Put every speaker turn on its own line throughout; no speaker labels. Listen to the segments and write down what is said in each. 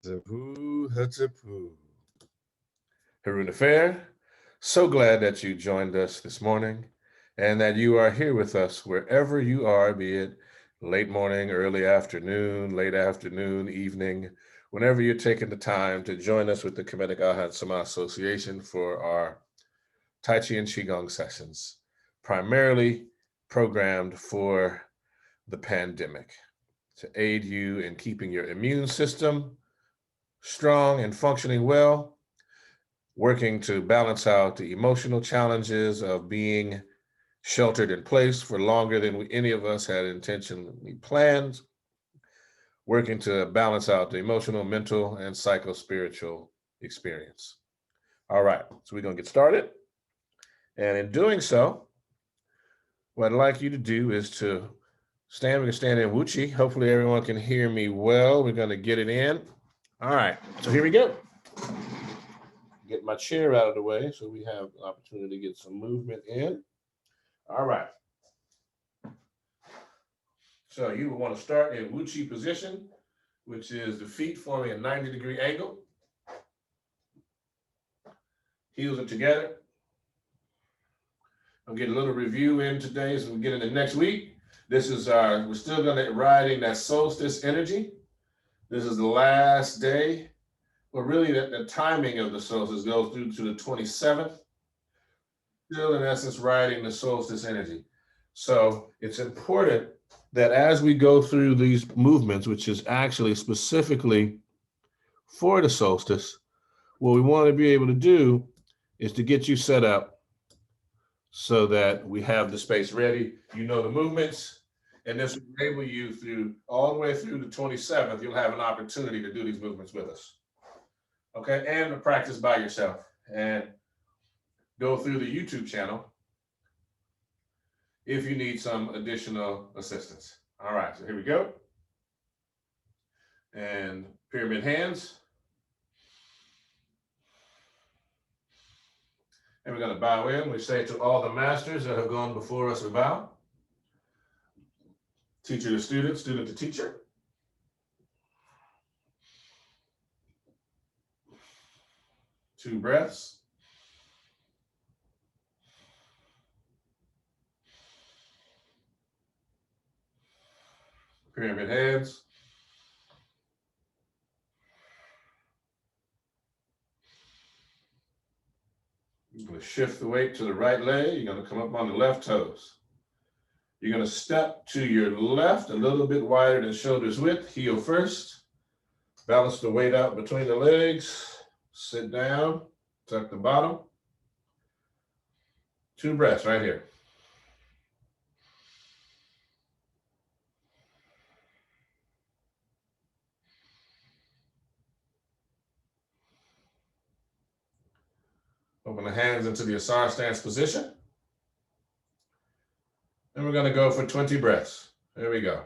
KhASA. Haruna Fair, so glad that you joined us this morning and that you are here with us wherever you are, be it late morning, late afternoon, evening, whenever you're taking the time to join us with the Kemetic Aha and Sama Association for our Tai Chi and Qigong sessions, primarily programmed for the pandemic to aid you in keeping your immune system strong and functioning well, working to balance out the emotional challenges of being sheltered in place for longer than any of us had intentionally planned, working to balance out the emotional, mental, and psycho-spiritual experience. All right, so we're going to get started. And in doing so, what I'd like you to do is to stand. We're going to stand in Wuchi. Hopefully everyone can hear me well. We're going to get it in. All right, so here we go. Get my chair out of the way so we have an opportunity to get some movement in. All right. So you will want to start in Wuchi position, which is the feet forming a 90-degree angle. Heels are together. I'll get a little review in today as we get into next week. This is we're still going to riding that solstice energy. This is the last day. Well, really the timing of the solstice goes through to the 27th. Still in essence riding the solstice energy. So it's important that as we go through these movements, which is actually specifically for the solstice, what we want to be able to do is to get you set up so that we have the space ready. You know the movements, and this will enable you through all the way through the 27th. You'll have an opportunity to do these movements with us. Okay, and to practice by yourself and go through the YouTube channel if you need some additional assistance. All right, so here we go. And pyramid hands. And we're going to bow in. We say to all the masters that have gone before us, we bow. Teacher to student, student to teacher. Two breaths. Pyramid hands. You're going to shift the weight to the right leg. You're going to come up on the left toes. You're going to step to your left a little bit wider than shoulders width. Heel first. Balance the weight out between the legs. Sit down. Tuck the bottom. Two breaths right here. Open the hands into the Asar Stance position. And we're going to go for 20 breaths. There we go.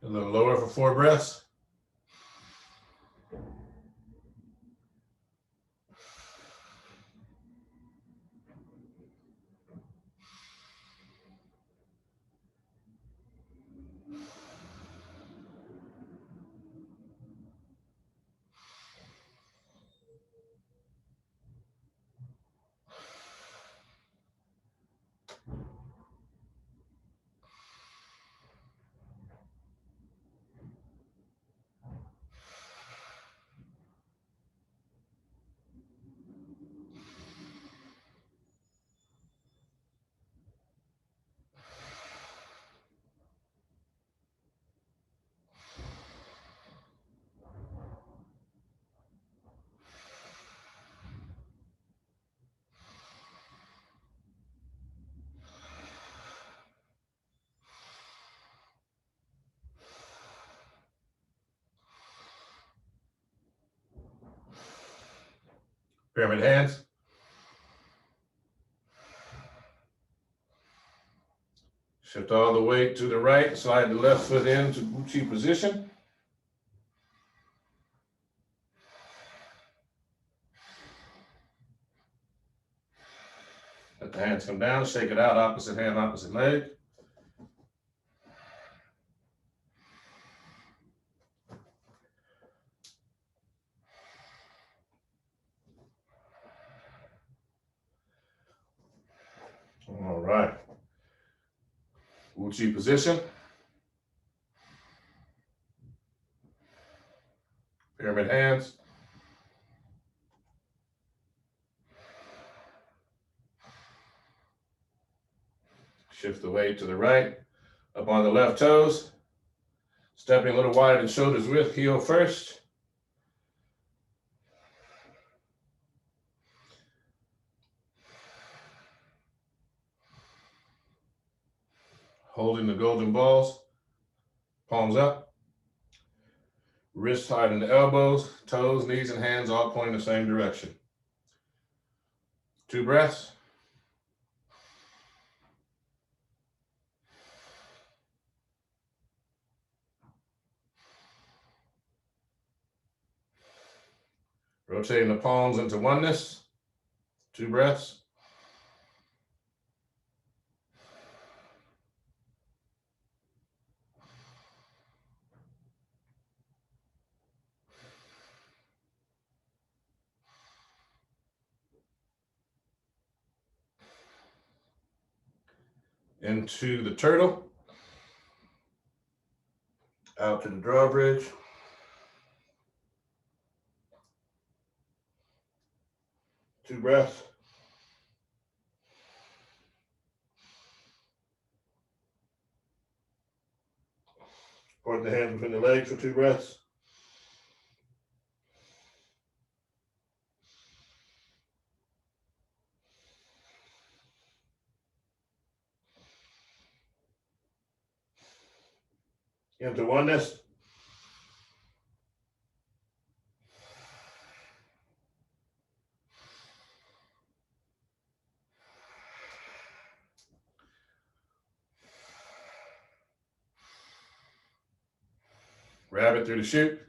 A little lower for 4 breaths. Pyramid hands. Shift all the weight to the right. Slide the left foot into Uchi position. Let the hands come down. Shake it out. Opposite hand, opposite leg. All right. Uchi position. Pyramid hands. Shift the weight to the right. Up on the left toes. Stepping a little wider than shoulders width. Heel first. Holding the golden balls. Palms up. Wrists tied in the elbows. Toes, knees, and hands all pointing the same direction. 2 breaths. Rotating the palms into oneness. 2 breaths. Into the turtle. Out to the drawbridge. 2 breaths. Point the hands between the legs for 2 breaths. Into oneness. Rabbit through the chute.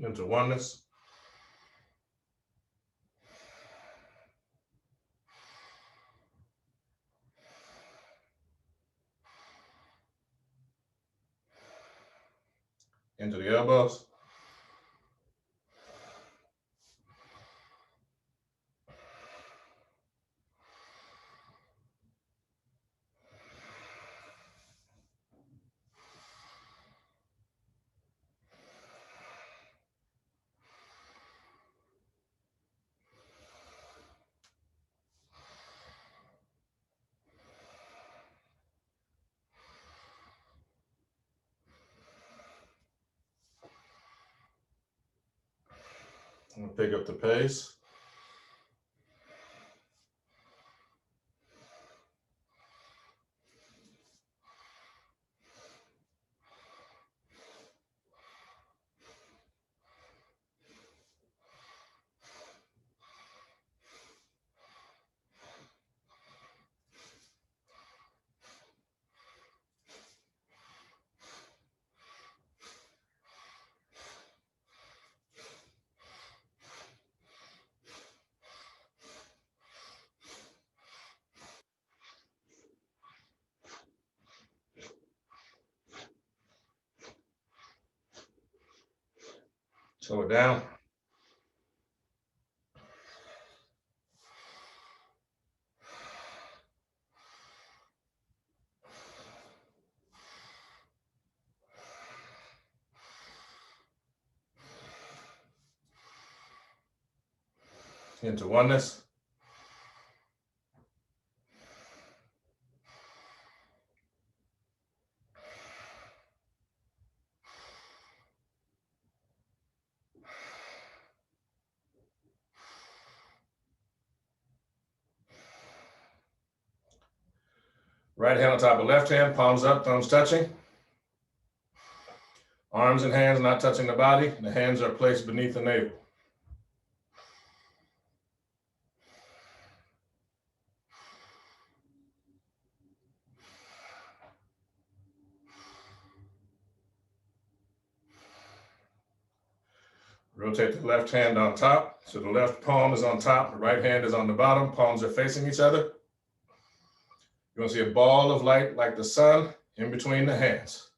into oneness. Into the elbows. And pick up the pace. Slow it down. Into oneness. Right hand on top of left hand, palms up, thumbs touching. Arms and hands not touching the body. The hands are placed beneath the navel. Rotate the left hand on top. So the left palm is on top, the right hand is on the bottom. Palms are facing each other. You're going to see a ball of light like the sun in between the hands.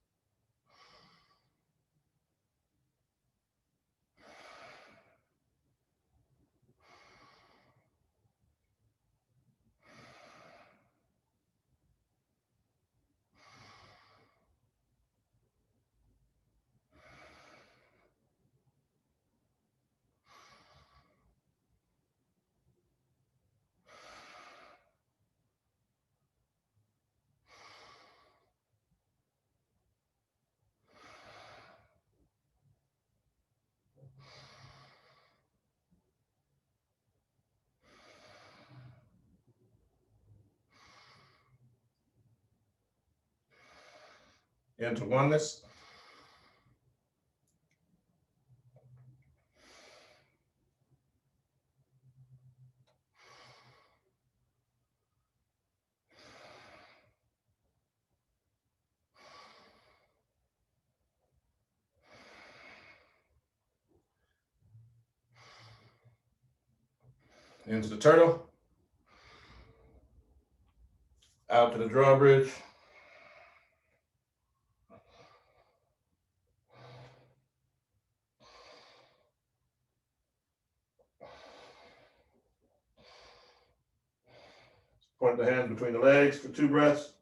Into oneness. Into the turtle. Out to the drawbridge. Point the hands between the legs for 2 breaths.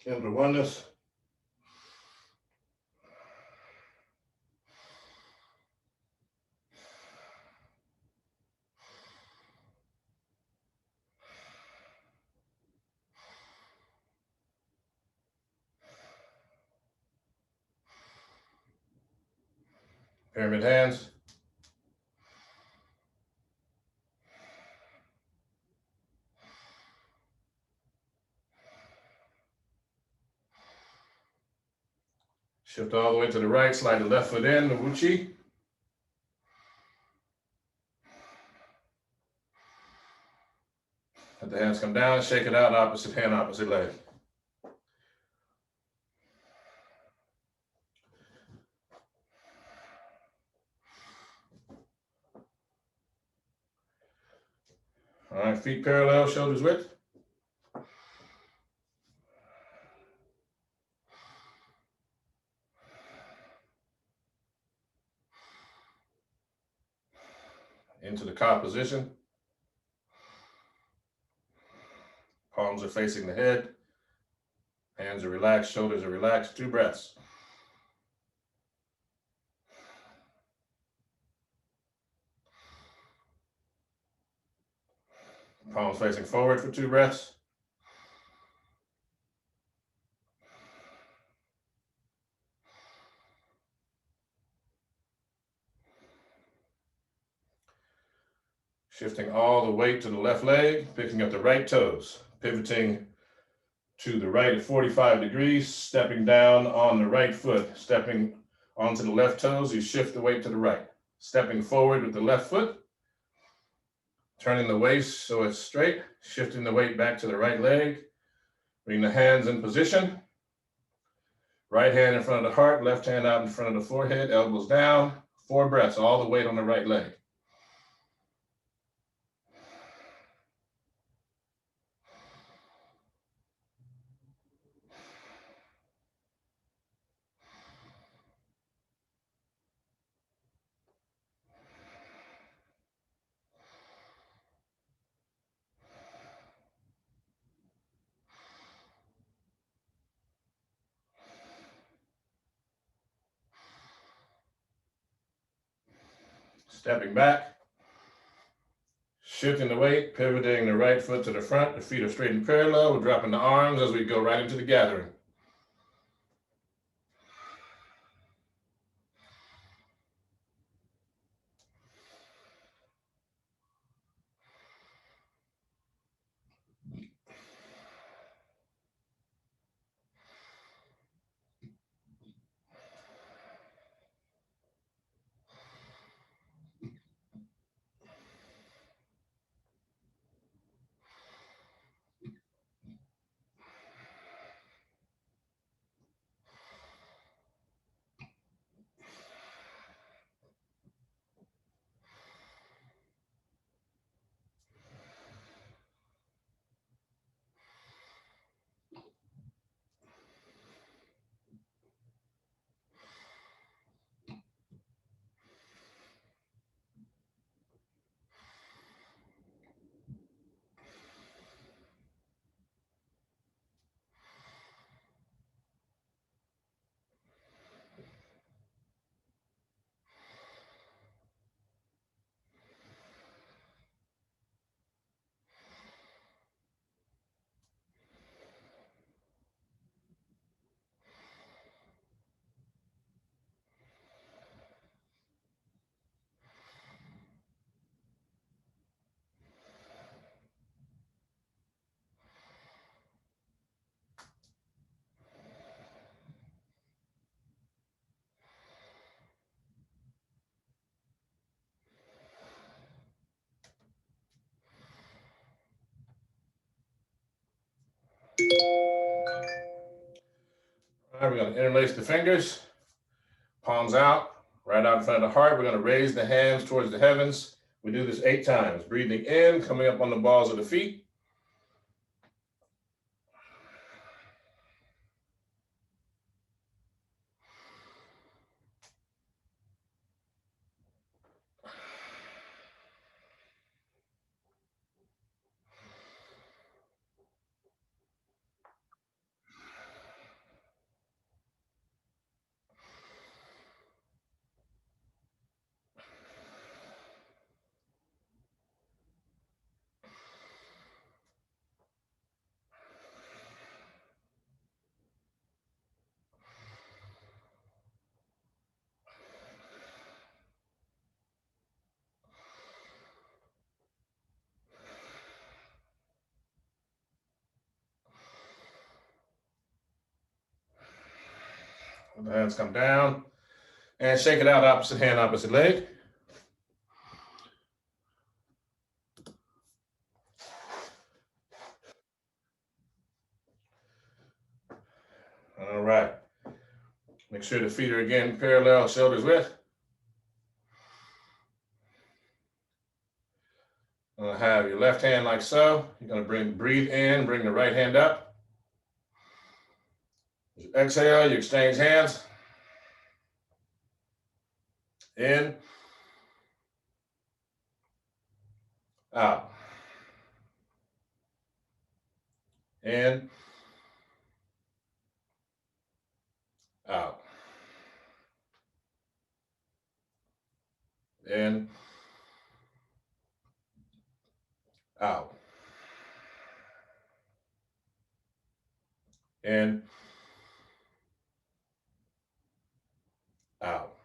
Into oneness. Pyramid hands. Shift all the way to the right, slide the left foot in, the Wuchi. At Let the hands come down, shake it out, opposite hand, opposite leg. All right, feet parallel, shoulders width. Into the KhASA position. Palms are facing the head. Hands are relaxed, shoulders are relaxed. 2 breaths. Palms facing forward for 2 breaths. Shifting all the weight to the left leg, picking up the right toes, pivoting to the right at 45 degrees, stepping down on the right foot, stepping onto the left toes, you shift the weight to the right. Stepping forward with the left foot, turning the waist so it's straight, shifting the weight back to the right leg, bring the hands in position. Right hand in front of the heart, left hand out in front of the forehead, elbows down. 4 breaths, all the weight on the right leg. Stepping back, shifting the weight, pivoting the right foot to the front, the feet are straight and parallel. We're dropping the arms as we go right into the gathering. All right, we're going to interlace the fingers, palms out, right out in front of the heart. We're going to raise the hands towards the heavens. We do this 8 times. Breathing in, coming up on the balls of the feet. The hands come down and shake it out, opposite hand, opposite leg. All right. Make sure the feet are again parallel, shoulders width. You're going to have your left hand like so. You're going to breathe in, bring the right hand up. As you exhale, you exchange hands. In, out. In, out. In, out. In, out.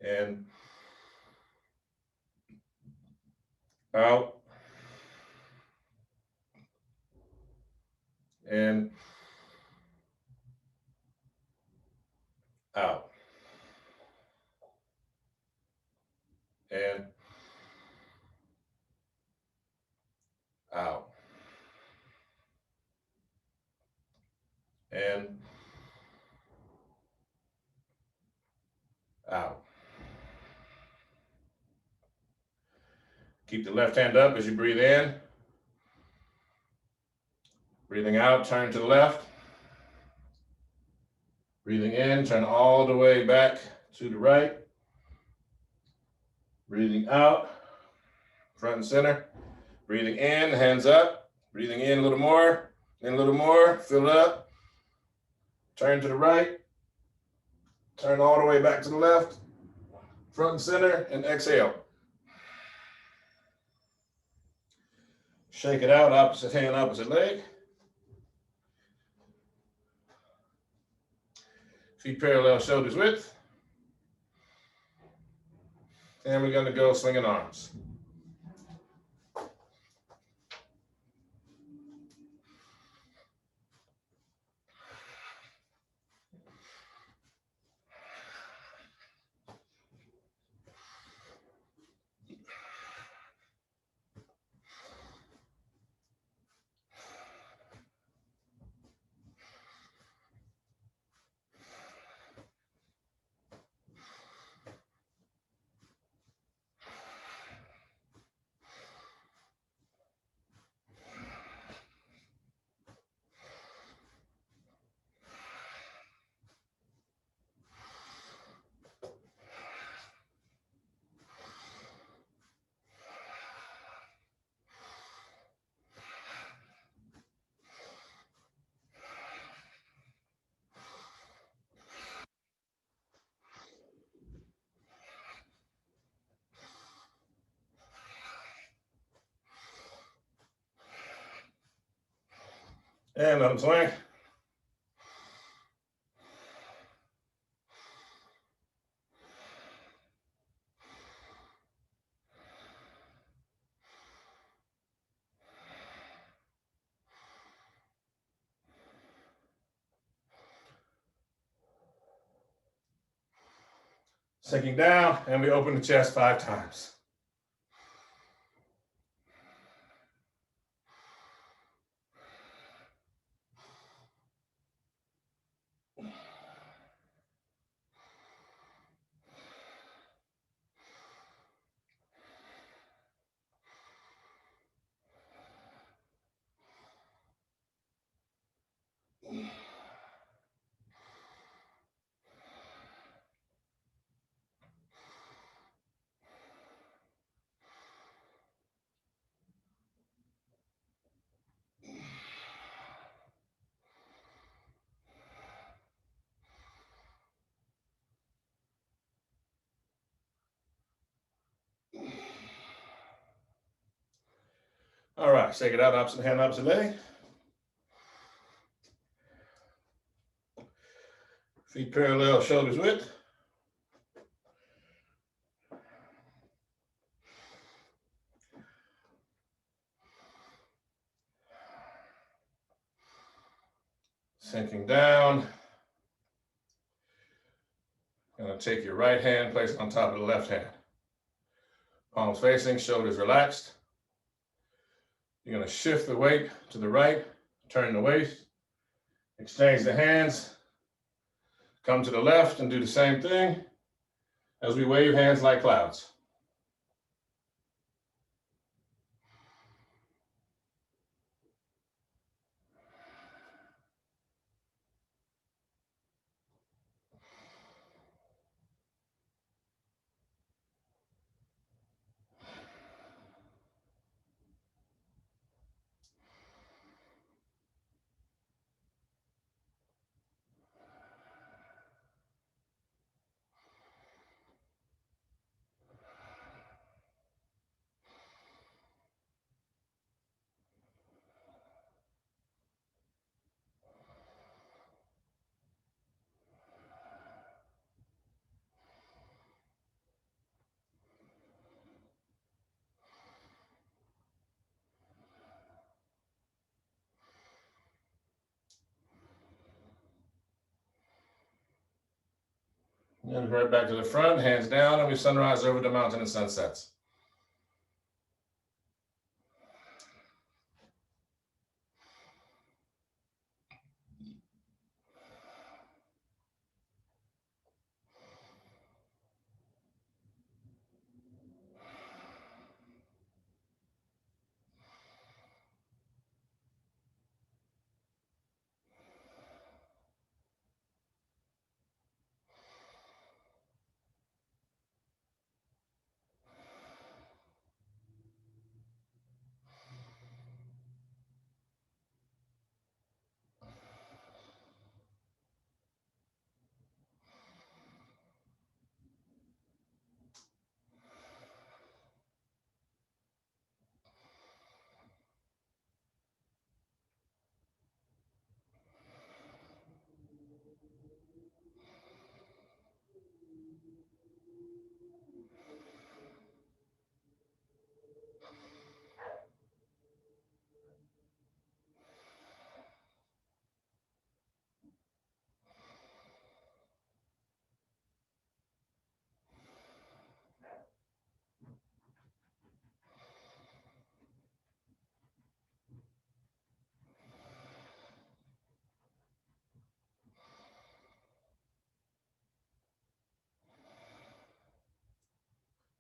In, out. In, out. In, out. In, out. Keep the left hand up as you breathe in. Breathing out, turn to the left. Breathing in, turn all the way back to the right. Breathing out, front and center. Breathing in, hands up. Breathing in a little more, in a little more, fill it up. Turn to the right. Turn all the way back to the left. Front and center, and exhale. Shake it out, opposite hand, opposite leg. Feet parallel, shoulders width. And we're going to go swinging arms. And let them swing. Sinking down, and we open the chest 5 times. All right, shake it out, opposite hand, opposite leg. Feet parallel, shoulders width. Sinking down. Gonna take your right hand, place it on top of the left hand. Palms facing, shoulders relaxed. You're gonna shift the weight to the right, Turn the waist, exchange the hands, come to the left and do the same thing as we wave hands like clouds. And right back to the front, hands down, and we sunrise over the mountain and sunsets.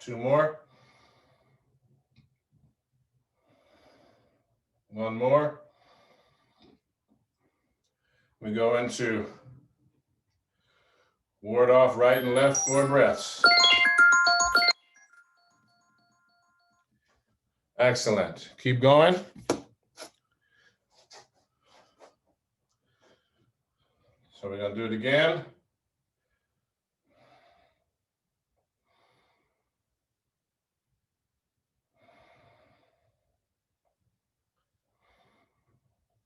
Two more. One more. We go into ward off right and left 4 breaths. Excellent. Keep going. So we're going to do it again.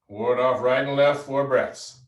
Ward off right and left 4 breaths.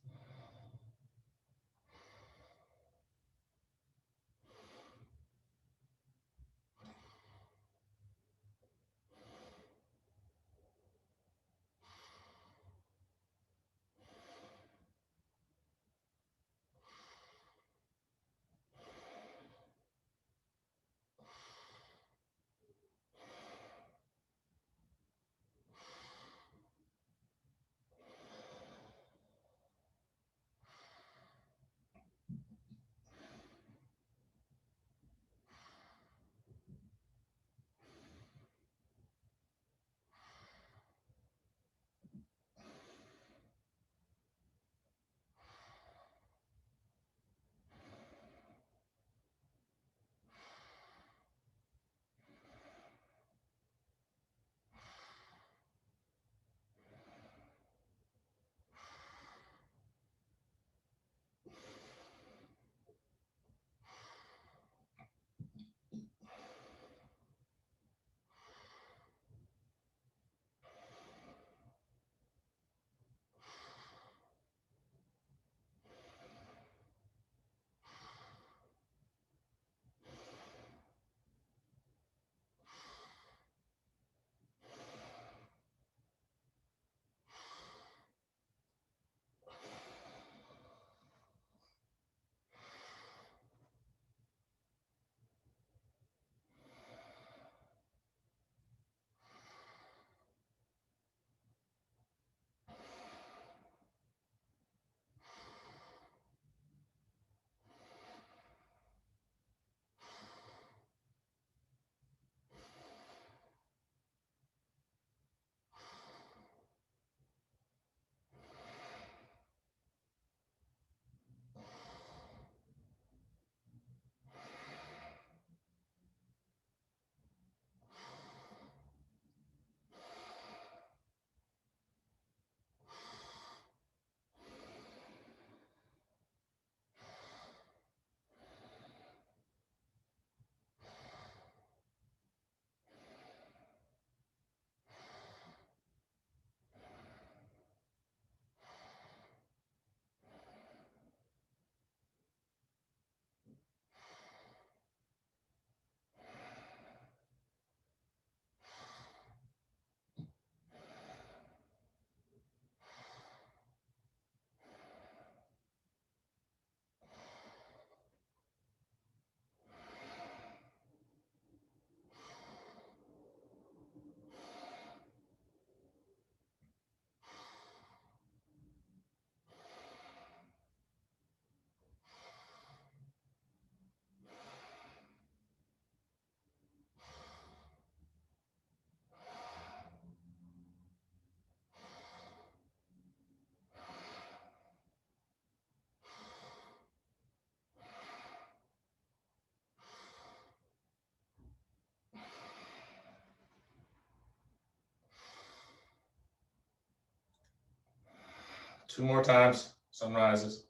2 more times, sun rises.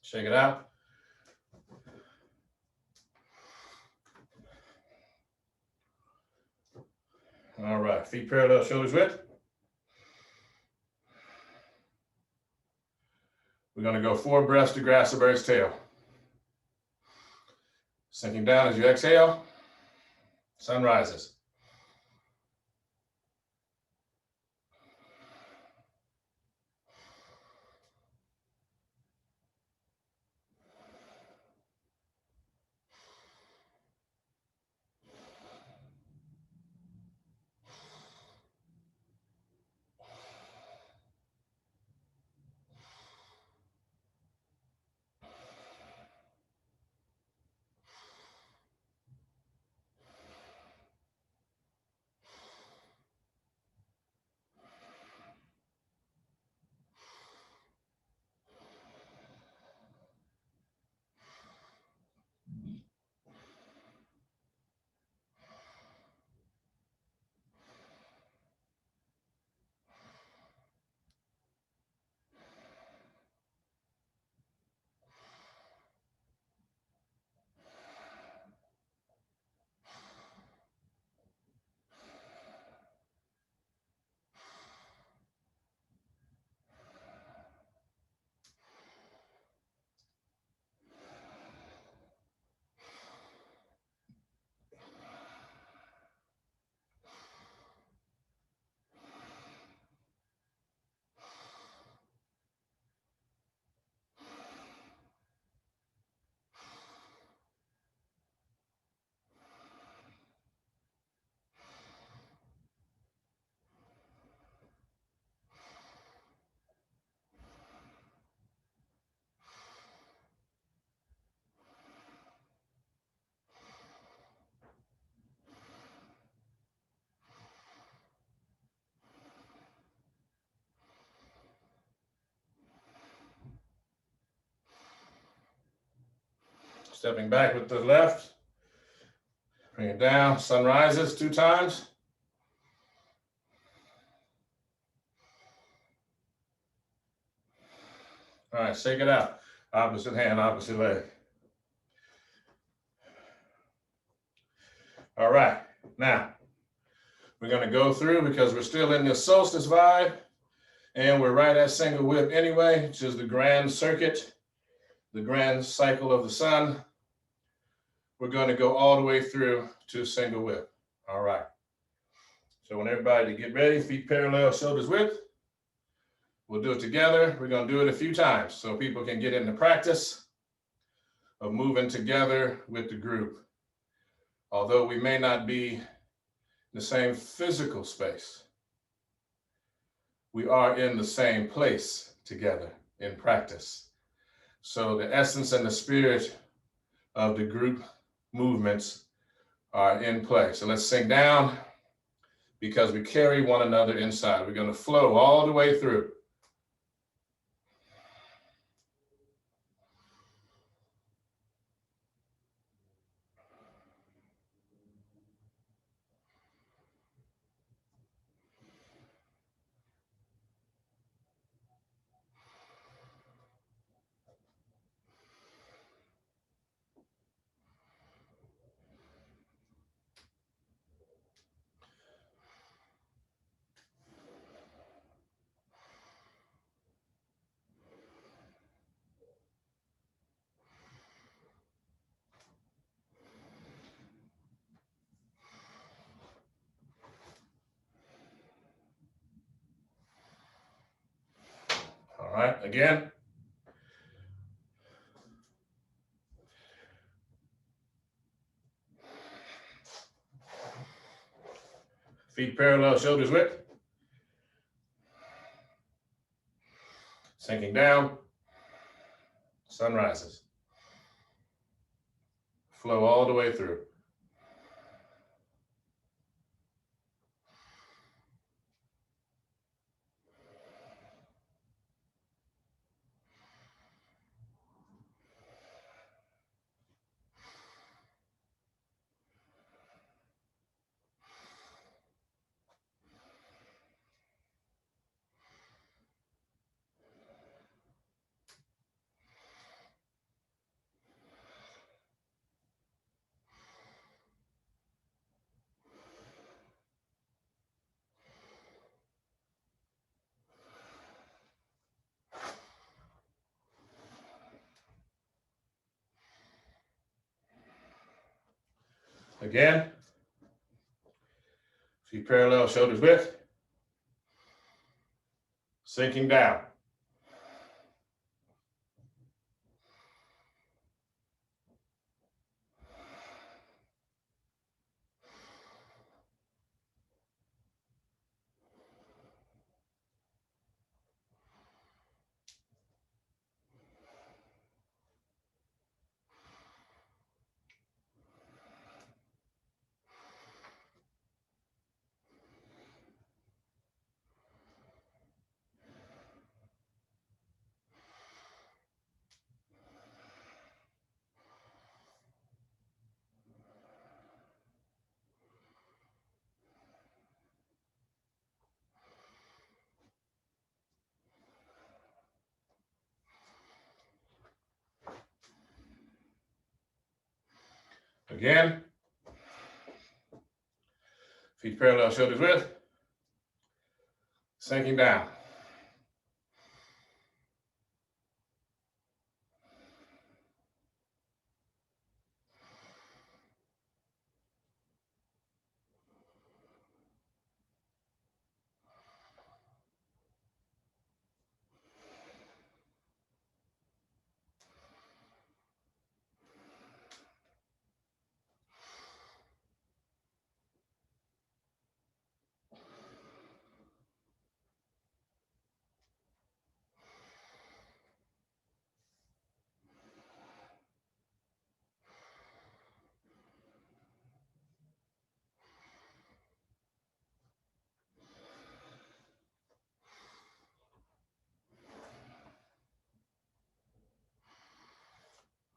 Shake it out. All right, feet parallel, shoulders width. We're going to go 4 breaths to grasp a bird's tail. Sinking down as you exhale, sun rises. Stepping back with the left. Bring it down, sun rises 2 times. All right, shake it out. Opposite hand, opposite leg. All right, now we're going to go through because we're still in the solstice vibe and we're right at single whip anyway, which is the grand circuit, the grand cycle of the sun. We're going to go all the way through to single whip. All right. So when everybody get ready, feet parallel, shoulders width. We'll do it together. We're going to do it a few times so people can get into practice of moving together with the group. Although we may not be in the same physical space, we are in the same place together in practice. So the essence and the spirit of the group movements are in play. So let's sink down because we carry one another inside. We're going to flow all the way through. All right, again. Feet parallel, shoulders width. Sinking down, sun rises. Flow all the way through. Again, feet parallel, shoulders width. Sinking down. Again, feet parallel, shoulders width. Sinking down.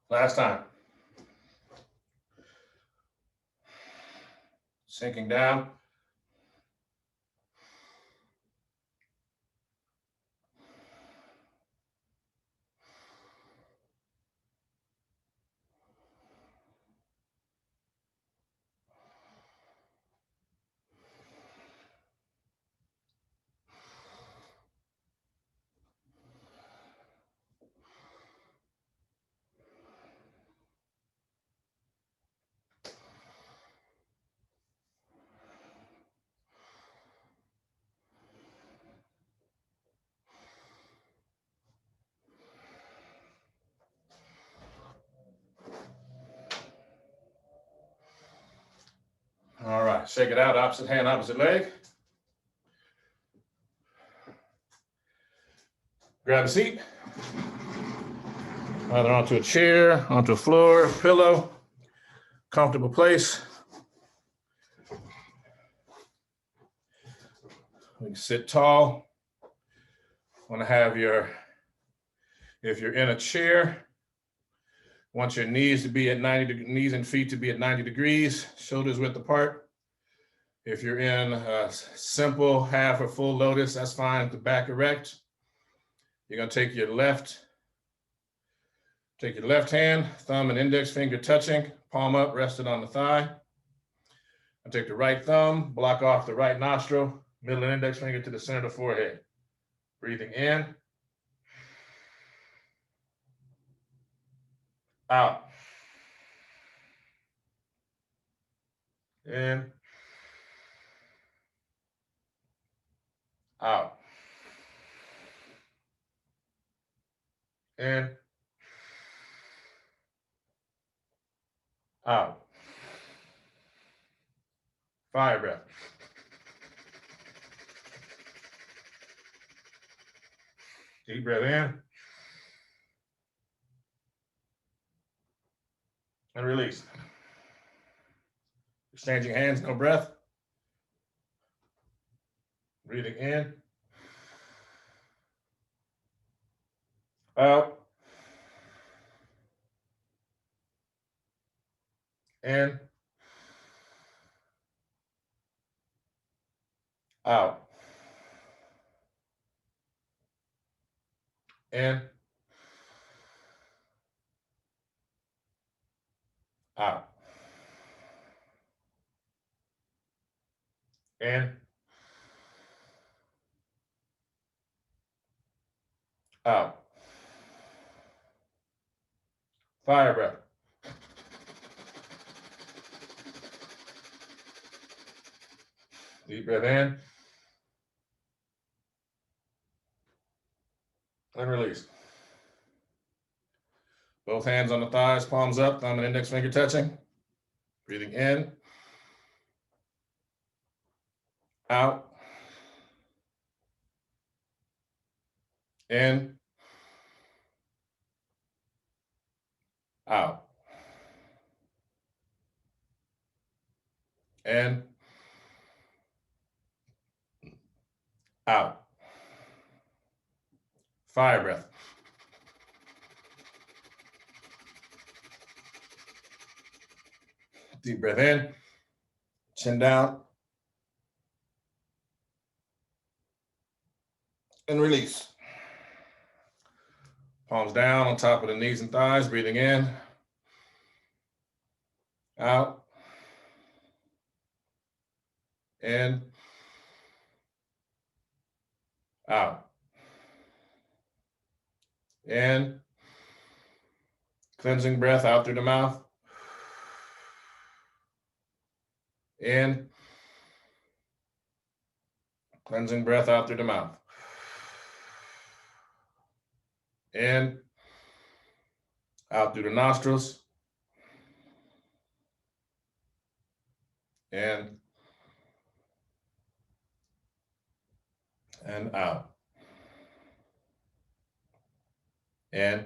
Last time. Sinking down. All right, shake it out, opposite hand, opposite leg. Grab a seat, either onto a chair, onto a floor, pillow, comfortable place. We can sit tall. Want to have if you're in a chair, want your knees to be at knees and feet to be at 90 degrees, shoulders width apart. If you're in a simple half or full lotus, that's fine, the back erect. You're gonna take your left hand, thumb and index finger touching, palm up, rested on the thigh. And take the right thumb, block off the right nostril, middle and index finger to the center of the forehead. Breathing in, out, in, out, in, out. Fire breath. Deep breath in. And release. Exchanging hands, no breath. Breathing in. Out. In. Out. In. Out. In. Out. Fire breath. Deep breath in. And release. Both hands on the thighs, palms up, thumb and index finger touching. Breathing in. Out. In. Out. In. Out. Fire breath. Deep breath in. Chin down. And release. Palms down on top of the knees and thighs, breathing in. Out. In. Out. In. Cleansing breath out through the mouth. In. Cleansing breath out through the mouth. In. Out through the nostrils. In. And out. In.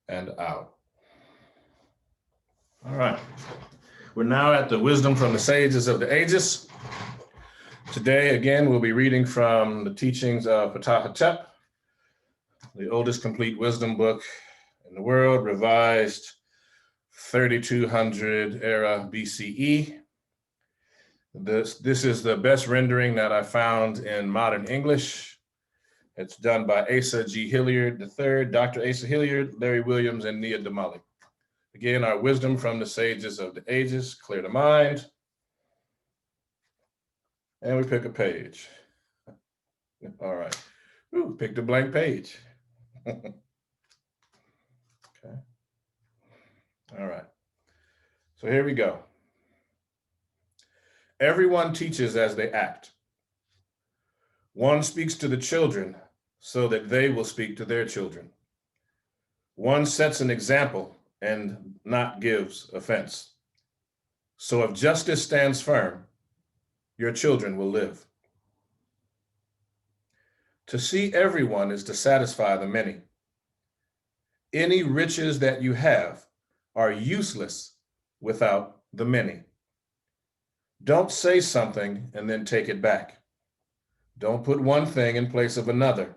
And out. All right. We're now at the wisdom from the sages of the ages. Today, again, we'll be reading from the teachings of PtahHotep, the oldest complete wisdom book in the world, revised 3200 era BCE. This is the best rendering that I found in modern English. It's done by Asa G. Hilliard III, Dr. Asa Hilliard, Larry Williams, and Nia Damali. Again, our wisdom from the sages of the ages, clear the mind. And we pick a page. All right. Ooh, picked a blank page. Okay. All right. So here we go. Everyone teaches as they act. One speaks to the children so that they will speak to their children. One sets an example and not gives offense. So if justice stands firm, your children will live. To see everyone is to satisfy the many. Any riches that you have are useless without the many. Don't say something and then take it back. Don't put one thing in place of another.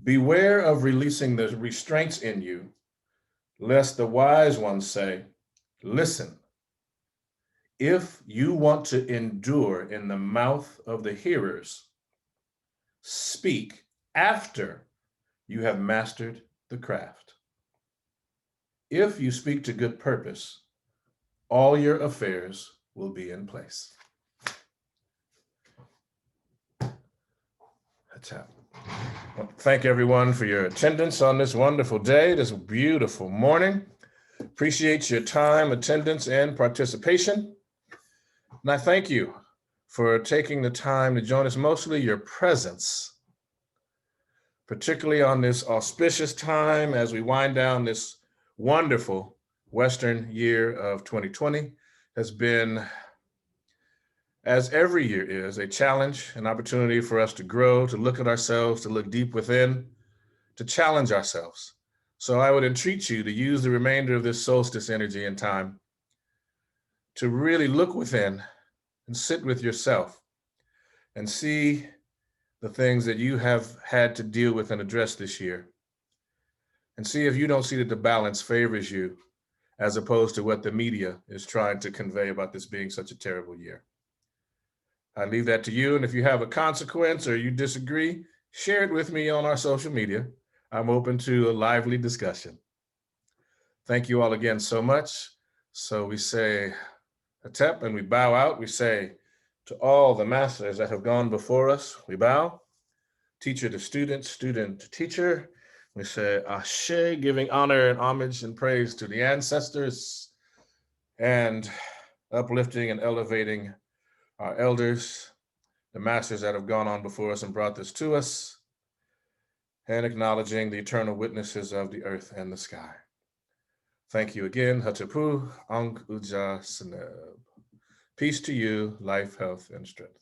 Beware of releasing the restraints in you, lest the wise ones say, listen, if you want to endure in the mouth of the hearers, speak after you have mastered the craft. If you speak to good purpose, all your affairs will be in place. Well, thank everyone for your attendance on this wonderful day, this beautiful morning. Appreciate your time, attendance, and participation. And I thank you for taking the time to join us, mostly your presence, particularly on this auspicious time as we wind down this wonderful Western year of 2020. Has been, as every year is, a challenge, an opportunity for us to grow, to look at ourselves, to look deep within, to challenge ourselves. So I would entreat you to use the remainder of this solstice energy and time to really look within and sit with yourself and see the things that you have had to deal with and address this year. And see if you don't see that the balance favors you as opposed to what the media is trying to convey about this being such a terrible year. I leave that to you. And if you have a consequence or you disagree, share it with me on our social media. I'm open to a lively discussion. Thank you all again so much. So we say Hotep and we bow out. We say to all the masters that have gone before us, we bow. Teacher to student, student to teacher. We say Ashe, giving honor and homage and praise to the ancestors. And uplifting and elevating our elders, the masters that have gone on before us and brought this to us, and acknowledging the eternal witnesses of the earth and the sky. Thank you again, Hatapu, Ankh Uja Seneb. Peace to you, life, health, and strength.